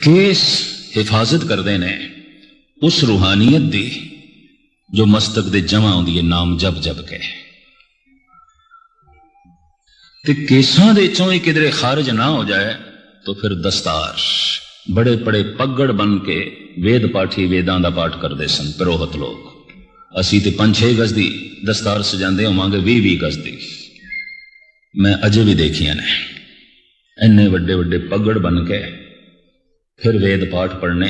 Case हिफाजत करते ने उस रूहानियत दी जो मस्तक दे जमा आउंदी है नाम जप जप के। ते केसां दे चों ही किधरे खारिज ना हो जाए तो फिर दस्तार बड़े बड़े पगड़ बन के वेद पाठी वेदां दा पाठ करते सन पुरोहित लोग। असी तो 5-6 गज की दस्तार सजाते होवांगे 20-20 गज की। मैं अजे भी देखिया ने इन्ने वड्डे वड्डे पगड़ बन के फिर वेद पाठ पढ़ने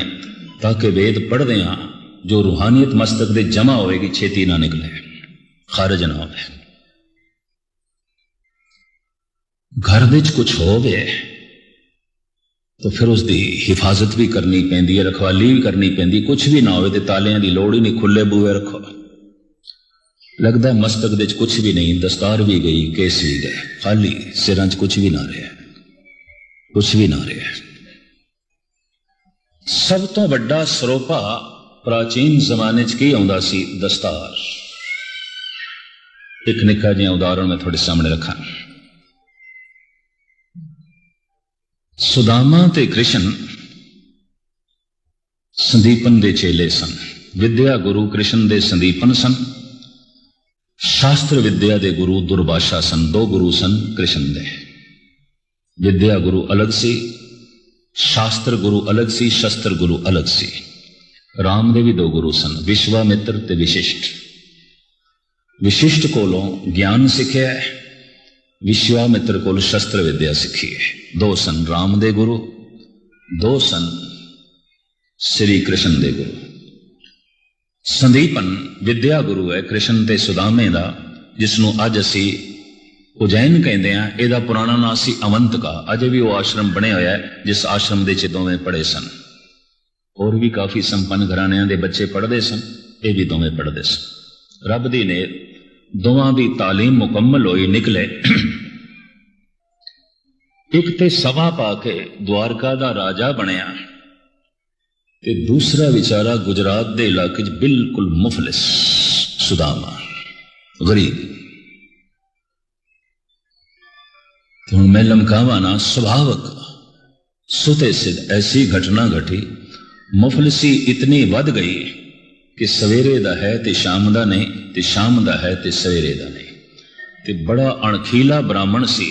ताकि वेद पढ़दे हाँ जो रूहानियत मस्तक दे जमा होएगी छेती ना निकले, खारिज ना होवे। घर विच कुछ होवे तो फिर उसकी हिफाजत भी करनी पैंदी है, रखवाली भी करनी पैंदी। कुछ भी ना हो तो तालियां की लोड़ ही नहीं, खुले बूहे रखो। लगता मस्तक दे कुछ भी नहीं, दस्तार भी गई, केस भी गए, खाली सिरां च कुछ भी ना रहा, कुछ भी ना रहा। सब तो वड्डा सरोपा प्राचीन जमाने च की आउंदा सी दस्तार। एक निक्का जिहा उदाहरण मैं थोड़े सामने रखा। सुदामा ते कृष्ण संदीपन दे चेले सन। विद्या गुरु कृष्ण दे संदीपन सन, शास्त्र विद्या दे गुरु दुर्भाषा सन। 2 गुरु सन कृष्ण दे। विद्या गुरु अलग सी, शास्त्र गुरु अलग सी, शस्त्र गुरु अलग सी। राम दे भी 2 गुरु सन, विश्वामित्र ते विशिष्ट। विशिष्ट कोलों ज्ञान सिखिया, विश्वामित्र कोल शस्त्र विद्या सीखी है। 2 सन राम दे गुरु, 2 सन श्री कृष्ण दे गुरु। संदीपन विद्या गुरु है कृष्ण ते सुदामे दा, जिसनों अज असी उजैन कहते हैं। यदा पुराना नाम सी अवंतका। अजे भी वो आश्रम बने हुआ है जिस आश्रम दे दोवें पढ़े सन। और भी काफी संपन्न घराणियां दे बच्चे पढ़ते सन, ये भी दोवें पढ़ते सन। रब दी ने दोवां दी तालीम मुकम्मल होई निकले। एक ते सभा पाके द्वारका दा राजा बनया ते दूसरा बेचारा गुजरात दे इलाके च बिल्कुल मुफलिस सुदामा, गरीब। तो मैं लमकावा ना, स्वाभाविक सुते सिद्ध ऐसी घटना घटी। मुफलिसी इतनी वध गई कि सवेरे दा है ते शाम दा नहीं, ते शाम दा है ते सवेरे दा नहीं। ते बड़ा अणखीला ब्राह्मण सी।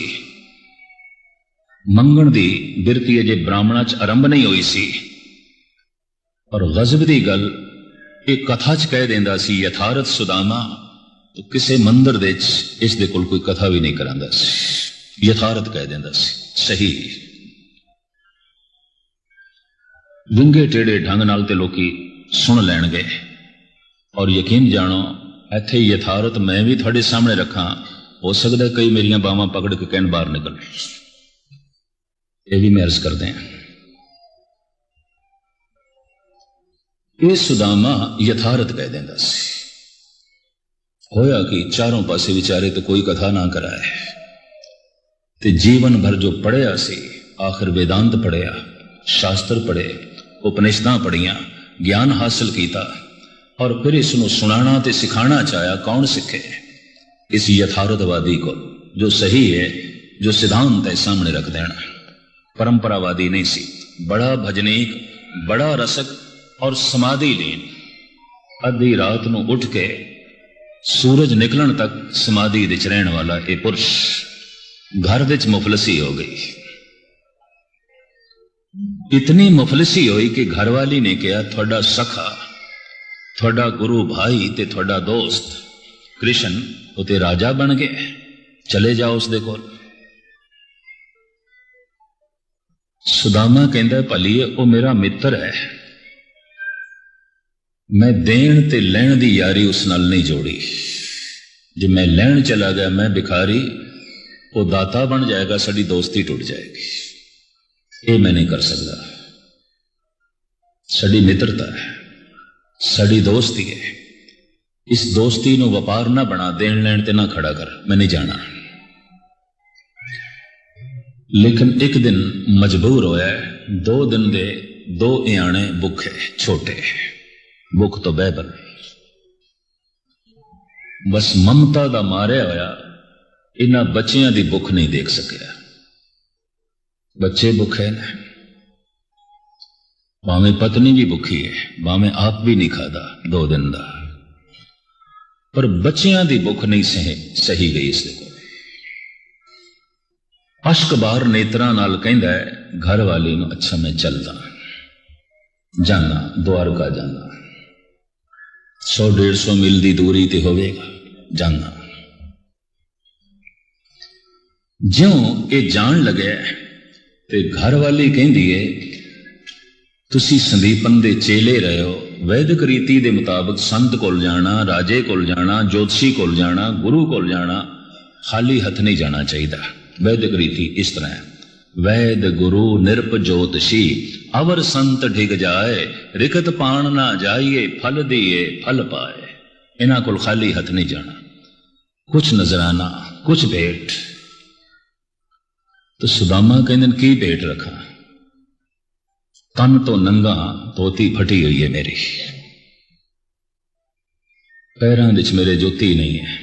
मंगण दी बिरती अजे ब्राह्मणा च आरंभ नहीं हुई सी और गजब दी गल एक कथा च कह देंदा सी यथारथ सुदामा। तो किसी मंदिर दे इस दे कोल कोई कथा भी नहीं करांदा सी, यथारथ कह देंदा सी, सही विंगे टेढ़े ढंग नाल ते लोकी सुन लैणगे। और यकीन जानो इत्थे यथारथ मैं भी थोड़े सामने रखा, हो सकता है कई मेरियां बावां पकड़ के कहण बाहर निकल। ये भी मैं अर्ज करते हैं। ये सुदामा यथारथ कह देंदा सी। होया कि चारों पासे विचारे तो कोई कथा ना कराए ते जीवन भर जो पढ़िया सी, आखिर वेदांत पढ़िया, शास्त्र पढ़े, उपनिषदां पढ़िया, ज्ञान हासिल किया और फिर इसनों सुनाना ते सिखाना चाहया। कौन सिखे? इस यथार्थवादी को जो सही है, जो सिद्धांत है सामने रख देना। परंपरावादी नहीं सी, बड़ा भजनीक, बड़ा रसक और समाधि लीन। अद्धी रात नूं उठ के सूरज निकलन तक समाधि विच रहने वाला ये पुरुष घर विच मुफलसी हो गई। इतनी मुफलसी हुई कि घरवाली ने कहा थोड़ा सखा, थोड़ा गुरु भाई ते थोड़ा दोस्त कृष्ण उते राजा बन गए, चले जाओ उसदे कोल। सुदामा कहंदा भलीए वो मेरा मित्र है, मैं देण ते लैण दी यारी उस नाल नहीं जोड़ी। जे मैं लैण चला गया, मैं भिखारी, वो दाता बन जाएगा, साड़ी दोस्ती टूट जाएगी। ये मैं नहीं कर सकता। साड़ी मित्रता है, साड़ी दोस्ती है। इस दोस्ती नो व्यापार ना बना, देण लैण ते ना खड़ा कर, मैं नहीं जाना। लेकिन एक दिन मजबूर होया, 2 दिन दे 2 इयाणे भुखे छोटे, भुख तो बैबल। बस ममता दा मारिया होया इन्हां बच्चियां दी भुख नहीं देख सकिया। बच्चे भुखे ने, भावें पत्नी भी भुखी है, भावें आप भी नहीं खाता 2 दिन का, पर बच्चियां दी भुख नहीं सही गई। इस देखो अश्क बार नेत्रां नाल कहंदा है घर वाली नूं, अच्छा मैं चलदा जाना, द्वारका जाना, 100-150 मील की दूरी ते होवेगा, जाना। ज्यों ये जान लगे ते घर वाली कहंदी है तुसी संदीपन दे चेले रहे हो, वैदिक रीति के मुताबिक संत कोल जाना, राजे कोल जाना, ज्योतिषी कोल जाना, गुरु कोल जाना, खाली हथ नहीं जाना चाहिए। वैदिक रीति इस तरह है, वैद गुरु निरप ज्योतिषी अवर संत ढिग जाए, रिकत पान ना जाइए, फल दिए फल पाए। इन्हां कोल खाली हथ नहीं जाना, कुछ नजराना, कुछ भेंट। तो सुदामा कहंदे की भेंट रखा, तन तो नंगा, धोती फटी हुई है मेरी, पैरां विच मेरे जुत्ती नहीं है,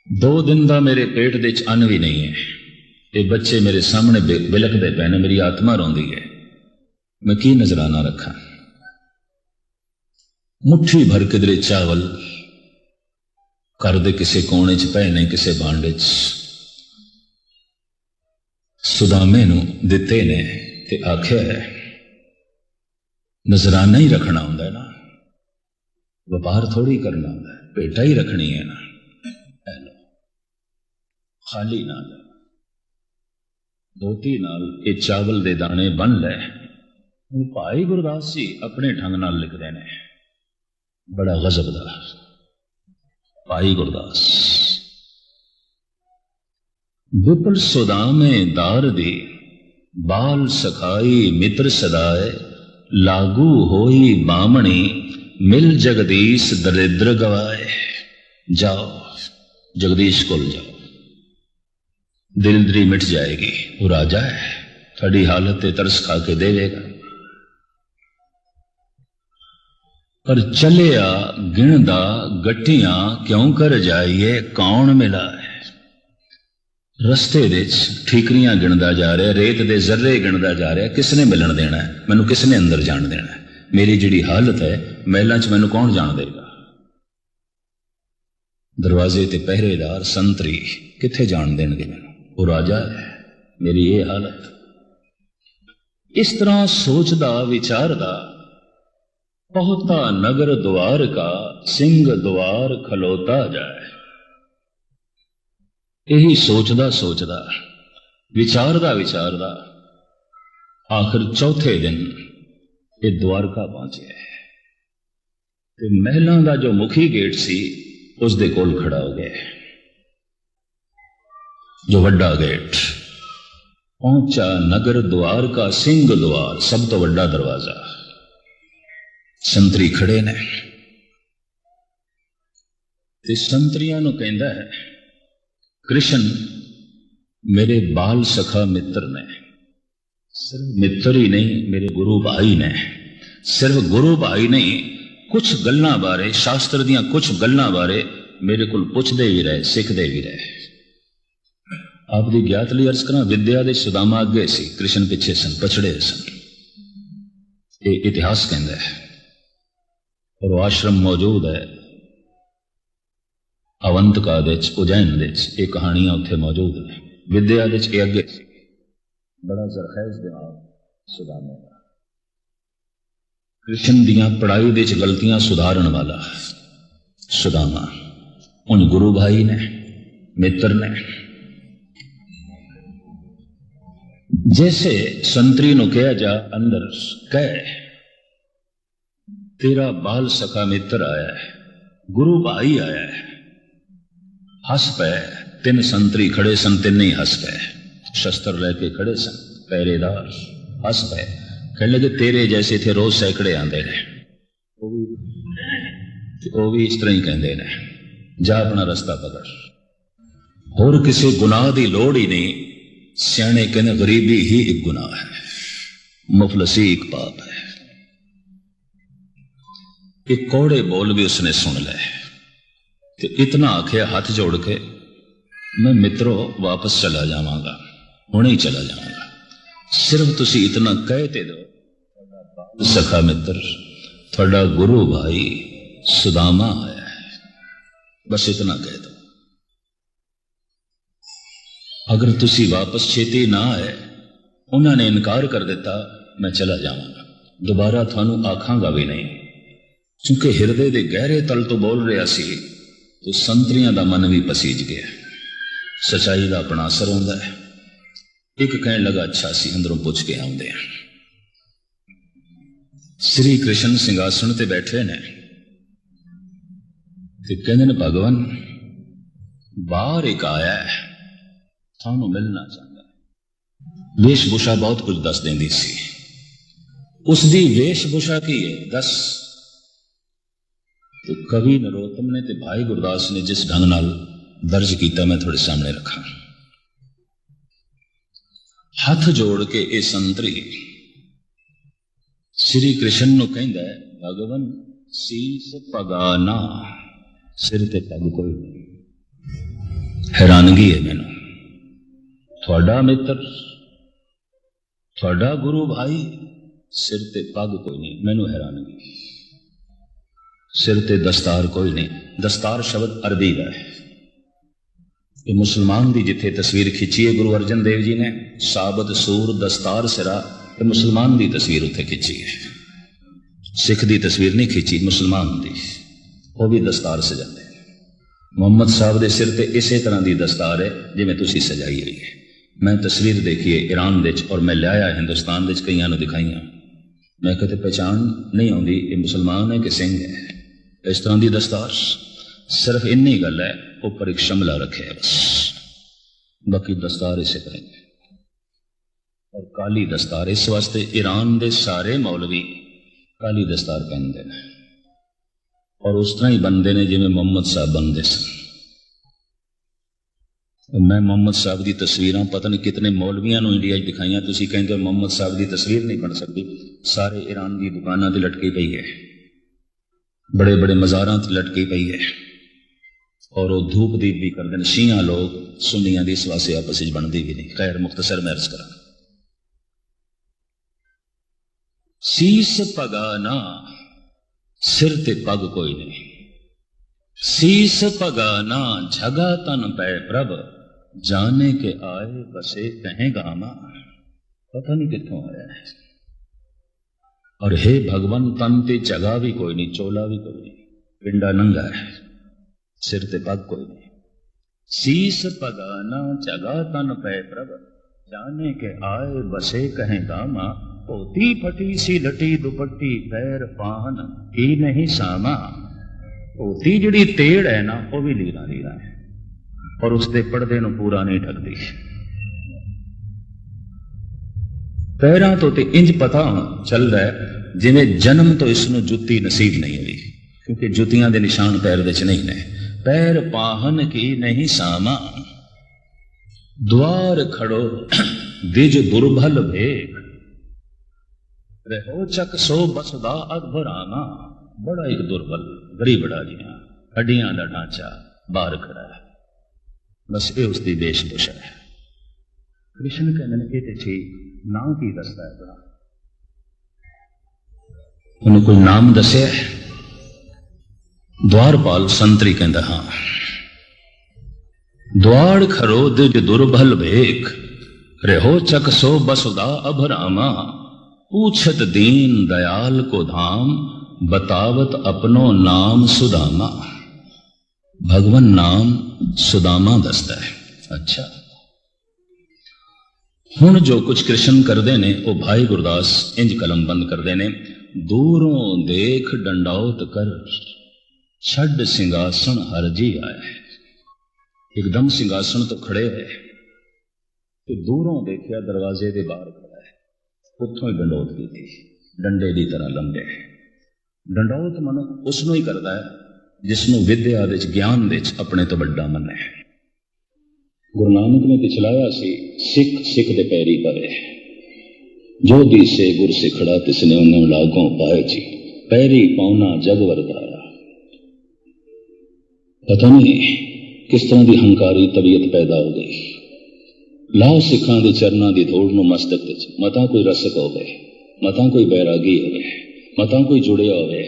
2 दिन का मेरे पेट दे अन्न भी नहीं है, ये बच्चे मेरे सामने बिलकते पे ने, मेरी आत्मा रोंदी है, मैं की नजराना रखा। मुट्ठी भर किधरे चावल कर दे किसे कोने च पए ने, किसे भांडे च सुदामे नूं दिते ने ते आख्या है नजराना ही रखना होंदा है ना, व्यापार थोड़ी करना होंदा है, भेटा ही रखनी है ना, खाली ना धोती नाल ये चावल दे दाने बन लै। भाई गुरदास जी अपने ढंग नाल लिखते हैं, बड़ा गजबदार भाई गुरदास। विपुल सुदामे दार दी, बाल सखाई मित्र सदाए, लागू होई बामणी, मिल जगदीश दरिद्र गवाए। जाओ जगदीश कोल जाओ, दिलदरी मिट जाएगी, वो राजा है, थोड़ी हालत ते तरस खा के देगा। पर चलिया गिणदा गट्टियां क्यों कर जाइए, कौन मिला है। रस्ते विच ठीकरियां गिणदा जा रहा, रेत दे जर्रे गिणदा जा रहा, किसने मिलन देना है मैनू, किसने अंदर जान देना है। मेरी जिहड़ी हालत है महलां च मैनू कौन जान देगा। दरवाजे ते पहरेदार संतरी किथे जान देंगे मैनू, वो राजा है, मेरी ये हालत। इस तरह सोचदा विचारदा, पहुता नगर द्वार का, सिंह द्वार खलोता जाए। यही सोचदा सोचदा विचारदा विचारदा आखिर चौथे दिन ये द्वारका पहुंचे। ते महलां दा जो मुखी गेट सी उस दे कोल खड़ा हो गया, जो वड्डा गेट। पहुंचा नगर द्वार का, सिंह द्वार सब तो वड्डा दरवाजा। संतरी खड़े ने ते संतरियां नूं कहंदा है, कृष्ण मेरे बाल सखा मित्र ने, सिर्फ मित्र ही नहीं मेरे गुरु भाई ने, सिर्फ गुरु भाई नहीं कुछ गल्लां बारे, शास्त्र दियां कुछ गल्लां बारे मेरे को पुछदे भी रहे, सिखदे भी रहे। आपकी ज्ञात लई अर्ज करा, विद्या दे सुदामा अगे सी, कृष्ण पिछे सन, पछड़े सन, ये इतिहास कहंदा है। और वो आश्रम मौजूद है अवंतिका दे उज्जैन दे, ये कहानियां उत्थे मौजूद ने। विद्या दे ये अगे सी, बड़ा जरखेज दिमाग सुदामे का, कृष्ण दियां पढ़ाई दे गलतियां सुधारन वाला सुदामा। उन गुरु भाई ने, मित्र ने, जैसे संतरी नु कहा जा अंदर कह, तेरा बाल सखा मित्र आया है, गुरु भाई आया है। हस पे, 3 संतरी खड़े सन, 3 ही हस पे, शस्त्र लेके खड़े सन, पहरेदार हस पे, कहने लगे तेरे जैसे थे रोज सैकड़े आंदे ने, वो भी इस तरह ही कहते हैं, जा अपना रास्ता पकड़, होर किसी गुनाह की लोड़ ही नहीं। सियाने कहने गरीबी ही एक गुनाह है, मुफलसी एक पाप है। एक कौड़े बोल भी उसने सुन ले, तो इतना आखिया हाथ जोड़ के, मैं मित्रों वापस चला जावांगा, हुणे ही चला जावांगा, सिर्फ तुसी इतना कहते दो सखा मित्र थोड़ा गुरु भाई सुदामा आया है, बस इतना कह दो। अगर तुसी वापस छेती ना आए, उन्होंने इनकार कर दिता, मैं चला जावांगा, दोबारा थानू आखांगा भी नहीं, क्योंकि हिरदे दे गहरे तल तो बोल रहा सी तो संतरियां दा मन भी पसीज गया। सच्चाई का अपना असर होंदा है। एक कहन लगा अच्छा सी अंदरों पुछ के आउंदे हैं। श्री कृष्ण सिंहासन ते बैठे ने ते कहंदे ने भगवान बाहर एक आया है, थानू मिलना चाहता है। वेशभूषा बहुत कुछ दस देंदी सी। उसकी वेशभूषा की है दस। तो कवि नरोत्तम ने ते भाई गुरदास ने जिस ढंग नाल दर्ज किया मैं थोड़े सामने रखा। हाथ जोड़ के ये संतरी श्री कृष्ण नु कहंदा है भगवान सीस पगाना, सिर ते पग कोई नहीं। हैरानगी है मैनू, थोड़ा मित्र थोड़ा गुरु भाई, सिर ते पग कोई नहीं। मैनू हैरानगी, सिर ते दस्तार कोई नहीं। दस्तार शब्द अरबी का है। ये मुसलमान की जिथे तस्वीर खिंची है गुरु अर्जन देव जी ने, साबत सूर दस्तार सिरा, ये मुसलमान की तस्वीर उत्थे खिंची है। सिख की तस्वीर नहीं खिंची, मुसलमान की, वो भी दस्तार सजाते हैं। मुहम्मद साहब के सिर ते इसे तरह की दस्तार है जिवें तुसीं सजाई हुई है। मैं तस्वीर देखी है ईरान विच और मैं लिया हिंदुस्तान विच, कईयां नूं दिखाईयां। मैं कहते पहचान नहीं आती ये मुसलमान है कि सिंह है। इस तरह की दस्तार, सिर्फ इन्नी गल है ऊपर एक शमला रखे है बस, बाकी दस्तार इसे करेंगे। और काली दस्तार इस वास्ते ईरान के सारे मौलवी काली दस्तार पहनते हैं और उस तरह ही बनते हैं जिवें मुहम्मद साहब बनते सन। मैं मुहम्मद साहब की तस्वीर पता नहीं कितने मौलवियों को इंडिया दिखाइया, तुसीं कहंदे मुहम्मद साहब की तस्वीर नहीं बन सकती। सारे ईरान की दुकानों से लटकी पई है, बड़े बड़े मज़ारां ते लटकी पई है, और वो धूप दीप भी करते हैं। शिया लोग सुन्नियां दी इस वास्ते आपस में बनती भी नहीं। खैर मुख्तसर मैं अर्ज करा, सीस पगाना, सिर ते पग कोई नहीं। सीस पगाना झगा तन पै प्रभ, जाने के आए बसे कहें गामा। पता नहीं कितों आया है। और हे भगवान तन ते जगह भी कोई नहीं, चोला भी कोई नहीं, पिंडा नंगा है, सिर ते पग कोई नहीं। सीस पगाना जगा तन पै प्रभ, जाने के आए बसे कहें गामा। पोती फटी सी लटी दुपट्टी पैर पान की नहीं सामा। पोती जिहड़ी तेड़ है ना वो भी लीरा लीरा है और उसके पर्दे नूं पूरा नहीं ढकती। पैरां तो ते इंज पता चल रहा है जिवें जन्म तो इसनूं जुत्ती नसीब नहीं हुई, क्योंकि जुतियां दे निशान पैर दे च नहीं ने। पैर पाहन की नहीं सामा, द्वार खड़ो दिज दुर्भल भेख, रहो चक सो बसदा अघबरामा। बड़ा एक दुर्बल गरीब जिहा हड्डियां का ढांचा बाहर खड़ा है, बस ये उसकी वेशभूषा है। कृष्ण कहने ये ठीक नाम की दसता है बड़ा, उन्हें कोई नाम दसिया है? द्वारपाल संतरी कहता हाँ। द्वार खरो दिज दुर्बल भेख, रहो चक सो बसुदा अभरामा। पूछत दीन दयाल को धाम, बतावत अपनो नाम सुदामा। भगवान नाम सुदामा दसता है। अच्छा हुण जो कुछ कृष्ण करते ने वो भाई गुरदास इंज कलम बंद करते ने। दूरों देख डंडौत कर, छड़ सिंहासन हर जी आया है। एकदम सिंहासन तो खड़े है तो दूरों देखिया दरवाजे के बाहर खड़ा है, उत्थों ही डंडौत की थी, डंडे की तरह लंबे। डंडौत मन उसनों ही करता है जिसनों विद्या दे ज्ञान दे अपने तो बड़ा मन है। गुरु नानक ने पिछलाया सी सिख सिख दे पैरी पवे, जो दिसे गुर सिखड़ा तिसने उन्हें लागों पाए जी। पैरी पाउना जग वरदाया। पता नहीं किस तरह की हंकारी तबीयत पैदा हो गई। लाओ सिखां दे चरना की धूड़ नूं मस्तक विच, मता कोई रसक हो गए, मतां कोई बैरागी होवे, मतां कोई जुड़िया होवे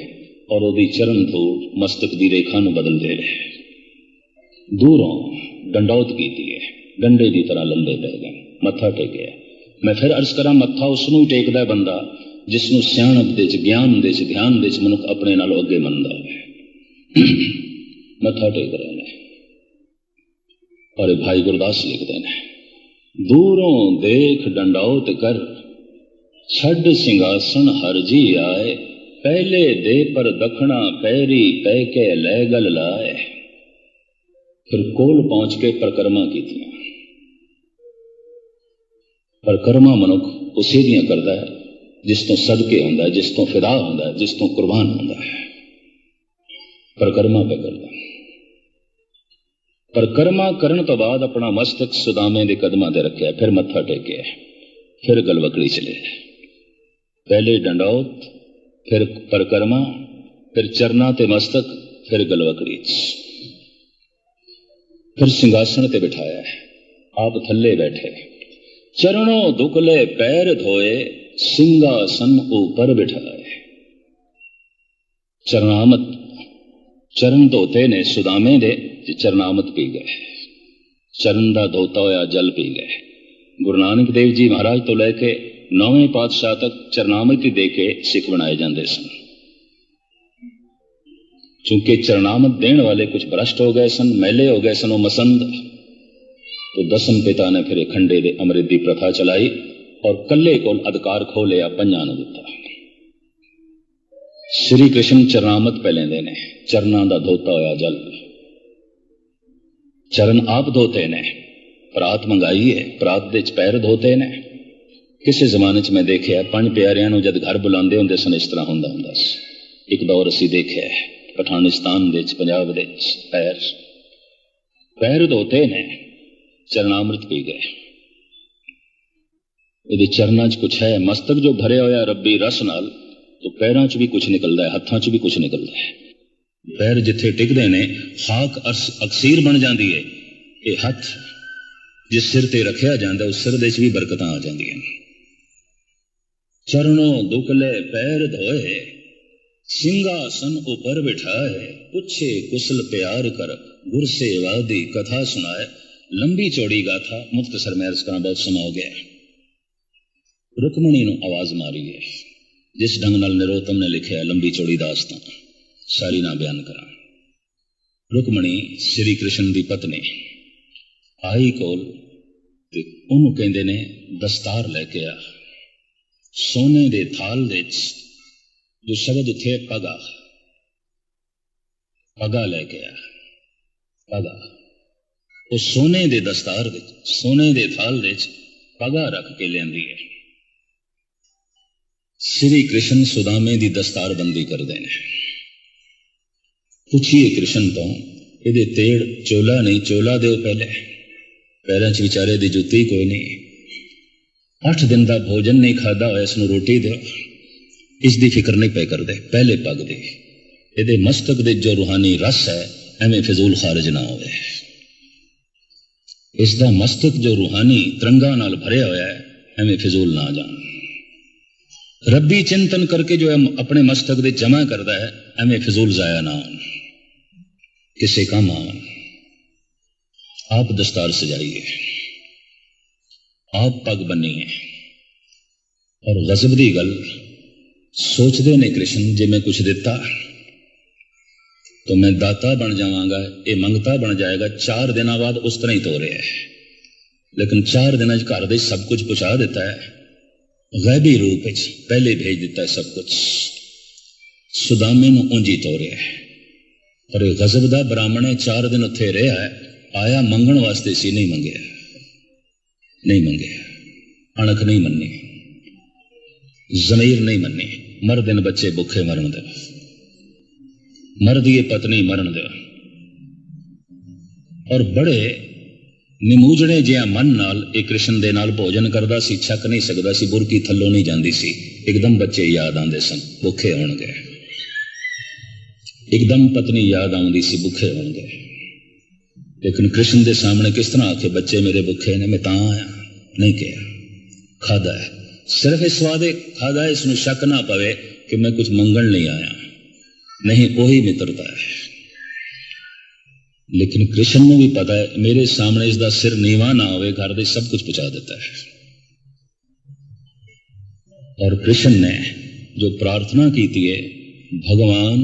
और ओदी चरण धूड़ मस्तक दी रेखा नूं बदल देवे। दूरों डंडौत कीती है, डंडे की तरह लंबे पै गए, मत्था टेकिया। मैं फिर अर्ज करा, मत्था उसनूं ही टेकदा है बंदा जिसनूं सियाणप दे च, ज्ञान दे च, ध्यान दे च मनुख अपने नालों अगे मनदा होवे। मत्था टेक रहे हैं। और भाई गुरदास लिखते हैं, दूरों देख डंडौत कर, छड़ सिंहासन हर जी आए, पहले दे पर दखना पैरी पै के लै गल लाए। फिर कोल पहुंच के परिक्रमा की। परिक्रमा मनुख उसे दियां करता है जिस तो सदके होंदा है, जिस तो फिदा होंदा है, जिस तो कुर्बान होंदा है। परिक्रमा पे करता। परिक्रमा करने तो बाद अपना मस्तक सुदामे के कदमां ते रखिया, फिर मत्था टेकिया, फिर गलवकड़ी चले। पहले डंडौत, फिर परिक्रमा, फिर चरना ते मस्तक, फिर गलवकड़ी, फिर सिंहासन ते बिठाया। आप थल्ले बैठे, चरणों दुकले पैर धोए, सिंहासन ऊपर बिठाए। चरणामत, चरण धोते ने सुदामे दे, चरणामत पी गए। चरण दा धोता होया जल पी गए। गुरु नानक देव जी महाराज तो लैके 9वें पातशाह तक चरणामत ही दे के सिख बनाए जाते सन। चूंकि चरणामत देने वाले कुछ भ्रष्ट हो गए सन, मैले हो गए सन, वो मसंद, तो दसम पिता ने फिर खंडे दे अमृत की प्रथा चलाई और कल्ले को अधिकार खो लिया, पंजा ने दिता। श्री कृष्ण चरणामत पह लेंदे ने, चरना दा धोता होया जल। चरण आप धोते ने, परात मंगाई है, परात दे पैर धोते ने। किसी जमाने च मैं देखिया 5 प्यारियां नूं जद घर बुलांदे हुंदे सन, इस तरह हुंदा हुंदा सी। एक दौर असीं देखिया पठानिस्तान दे च, पंजाब दे च, पैर धोते ने, चरणामृत पी गए। यदि चरना च कुछ है, मस्तक जो भरे होया रब्बी रस नाल, तो पैरों च भी कुछ निकलता है, हत्थों च भी कुछ निकलता है। पैर जिथे टिकते ने, खाक अक्सीर बन जाती है। ये हथ जिस सिर ते रखिया जाता, उस सिर दे च भी बरकतां आ जांदियां। चरणों दुकले पैर धोए, सिंहासन ऊपर बिठाए, पूछे कुशल प्यार कर, गुर से वादी कथा सुनाए। लंबी चौड़ी गाथा, मुख्तसर में अर्ज करना बहुत समा हो गया। रुकमणी नूं आवाज मारी है, जिस ढंग नाल नरोत्तम ने लिखिया लंबी चौड़ी दास्तां, सारी ना बयान करा। रुकमणी श्री कृष्ण की पत्नी आई कोल, उन्होंने कहते ने दस्तार लैके आ। सोने दे थाल दे जो शब्द उठे पगा, पगा लैके आ। पगा वो सोने दे दस्तार दे, सोने दे थाल दे पगा रख के लियांदी है। श्री कृष्ण सुदामे की दस्तारबंदी करते हैं। पूछिए कृष्ण तो, ये तेड़ चोला नहीं, चोला दो पहले। पैरों च विचारे दी जुत्ती कोई नहीं, 8 दिन का भोजन नहीं खाता होया, इसनूं रोटी दो, इसकी फिक्र नहीं पे करते। पहले पग दे, ये मस्तक दे जो रूहानी रस है, एवें फिजूल खारिज ना होवे। इसका मस्तक जो रूहानी तरंगा नाल भरिया होया है, एवें फिजूल ना जान। रब्बी चिंतन करके जो अपने मस्तक दे जमा करता है, एवें फिजूल जाया ना हो, किसे काम आवन। आप दस्तार सजाइए, आप पग बनिए। और गजब दी गल सोचते ने कृष्ण, जे मैं कुछ दिता तो मैं दाता बन जावांगा, ये मंगता बन जाएगा। 4 दिनों बाद उस तरह ही तो रहा है, लेकिन 4 दिन घर दे सब कुछ पहुंचा देता है। गैबी रूप पहले भेज दिता है सब कुछ। सुदामे नूं ऊंजी तोरिया है, और गजब दा ब्राह्मण 4 दिन उत्थे रहा है। आया मंगण वास्ते सी, नहीं मंगया, नहीं मंगया, अणख नहीं मन्नी, जमीर नहीं मन्नी। मर दिन बच्चे भुखे मरण दे, मर दिए पत्नी मरण दे। और बड़े निमूजणे जिहा मन नाल एक कृष्ण दे नाल भोजन करदा सी, छक नहीं सकदा सी, बुरकी थल्लों नहीं जांदी सी। एकदम बच्चे याद आंदे सन, भुखे होणगे। एकदम पत्नी याद आउंदी सी, भुखे होणगे। लेकिन कृष्ण दे सामने किस तरह आखे, बच्चे मेरे भुखे ने, मैं तां आया, नहीं कहा, खादा है। सिर्फ इस वादे खादा इसमें शक ना पवे कि मैं कुछ मंगण नहीं आया, नहीं वही मित्रता है। लेकिन कृष्ण को भी पता है मेरे सामने इसका सिर नीवा ना होवे, घर दे सब कुछ पहुंचा देता है। और कृष्ण ने जो प्रार्थना की थी है, भगवान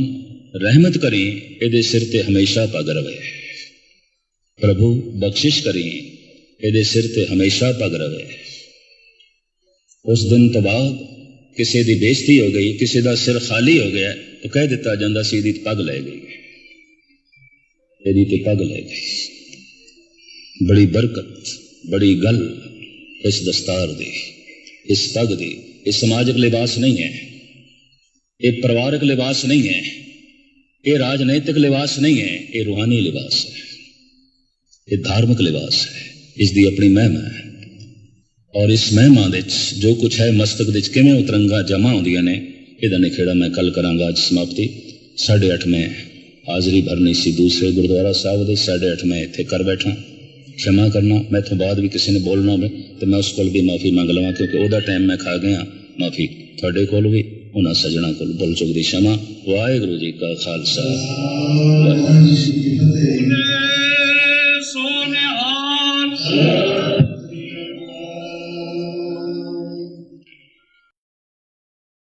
रहमत करी एदे सिर ते हमेशा पग रवे, प्रभु बख्शिश करी एदे सिर ते हमेशा पग रवे। उस दिन तो बाद किसी की बेइज्जती हो गई, किसी का सिर खाली हो गया तो कह दिता जाता सी एदी पग लै गई, एदी ते पग लै गई। बड़ी बरकत बड़ी गल इस दस्तार दी, इस पग दी। ये समाजिक लिबास नहीं है, ये परिवारक लिबास नहीं है, ये राजनैतिक लिबास नहीं है, ये रूहानी लिबास है, ये धार्मिक लिबास है। इसकी अपनी महिमा है और इस महिमा दे जो कुछ है मस्तक दे किवें उतरंगा जमा होंदियां ने, इहदा निखेड़ा मैं कल करांगा। अज समाप्ति 8:30 में हाजरी भरनी सी दूसरे गुरुद्वारा साहब दे, 8:30 में इत्थे कर बैठा। क्षमा करना, मैं तो बाद भी किसी ने बोलना होवे तो मैं उस कोल भी माफ़ी मंग लवां, क्योंकि ओहदा टाइम मैं खा गया। माफ़ी तुहाडे कोल भी, उन्हां सज्जणा कोल भुल चुक दी क्षमा। वाहिगुरू जी का खालसा, वाहिगुरू जी की फतेह।